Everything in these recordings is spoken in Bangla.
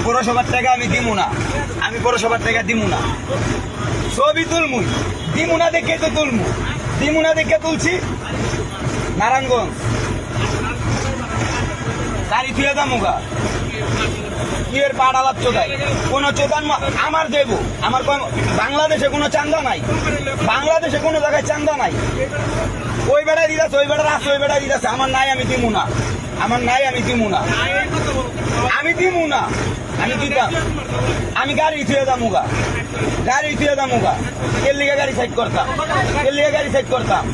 পৌরসভার টাকা আমি দিব না, আমি পৌরসভার টাকা দিব না। ছবি তুলমুই দিব না দেখে তো তুলমু, দিব না দেখে তুলছি। নারায়ণগঞ্জ গাড়ি তুলে দামুগা তুইয়ের পাড়ালাপ চোদাই কোন চোদান আমার দেবো। আমার বাংলাদেশে কোনো চান্দা নাই, বাংলাদেশে কোনো জায়গায় চান্দা নাই। ওই বেড়ায় দিদাস, ওই বেড়ার আছে, ওই বেড়ায় দিদাস। আমার নাই, আমি দিব না, আমার নাই, আমি দিব না, আমি দিব না, আমি দিতাম। আমি গাড়ি থুয়ে দামুগা, গাড়ি থুয়ে দামুগা। এর লিগে গাড়ি সাইড করতাম, এর লিগে গাড়ি সাইড করতাম।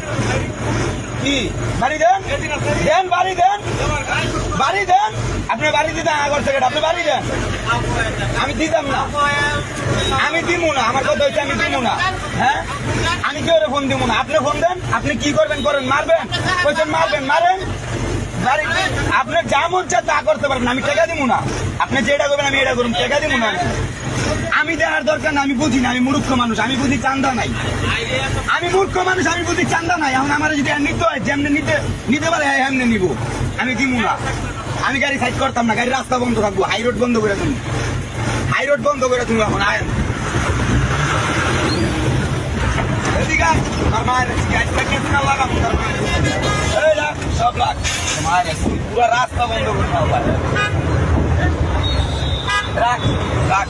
কি বাড়ি দেন, দেন বাড়ি দেন, বাড়ি দেন। আপনি বাড়ি দিতেন আগর থেকে, আপনি বাড়ি দেন। আমি দিতাম না, আমি দিব না। আমার কথা হচ্ছে আমি দিব না। হ্যাঁ, আমি কেউ ফোন দিব না। আপনি ফোন দেন, আপনি কি করবেন করেন, মারবেন কইছেন মারবেন, মারেন। আপনার যা মন চায় তা করতে পারবেন, আমি টাকা দিব না। আপনি যেটা করবেন আমি এটা করুন, টাকা দিব না। আমি দেওয়ার দরকার না, আমি বুঝি না, আমি মূর্খ মানুষ, আমি বুঝি চান্দা নাই। আমি মূর্খ মানুষ, আমি বুঝি চান্দা নাই। এখন আমার যদি নিতে হয় যেমনি নিতে পারে এমনি নিব, আমি দিব না। আমি গাড়ি সাইড করতাম না, গাড়ি রাস্তা বন্ধ থাকবো, হাই রোড বন্ধ করে তুমি, হাই রোড বন্ধ করে তুমি। এখন আয়েন এদিকে আমার মায়ের লাগাম, সব লাগ মায়ের পুরো রাস্তা বন্ধ করে দাও। রাখ রাখ,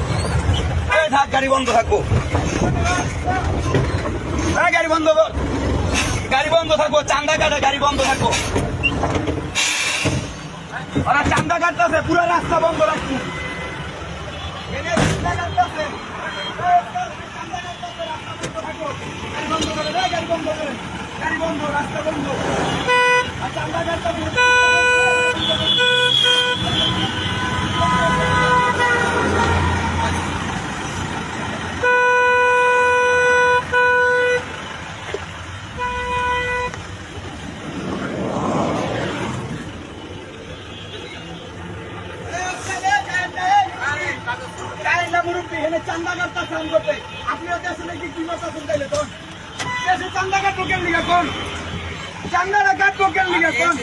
থাক, গাড়ি বন্ধ থাকবো, গাড়ি বন্ধ কর, গাড়ি বন্ধ থাকবো। চান্দা কাটে, গাড়ি বন্ধ থাকবো। ওরা চান্দা কাটতেছে, পুরো রাস্তা বন্ধ রাখছি। গাড়ি বন্ধ, রাস্তা বন্ধ, চান্দা কাটতেছে। চান্দা কাটতে করতে আপনিও দেশে নাকি কি করতেছেন? তাইলে তো দেশে চান্দা কাটবো কেন লিগা কোন? চান্দাটা কাটবো কেন লিগা কোন?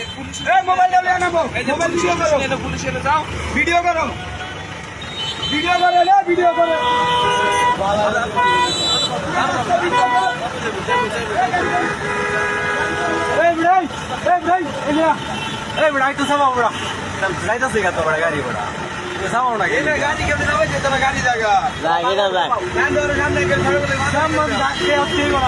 এই মোবাইল নিয়ে আনাবো, মোবাইল ভিডিও করো, পুলিশে যাও, ভিডিও করো, ভিডিও করো, ভিডিও করো। এই ভাই, এই ভাই, এই ভাই তো সব আমরা যাইতাছে কত বড় গাড়ি বড় সামনে না এই গাড়ি কেমনে যাবে যে তোরা গাড়ি জায়গা লাগে না যায় সামনে সামনে সামনে যাচ্ছে অতি বড়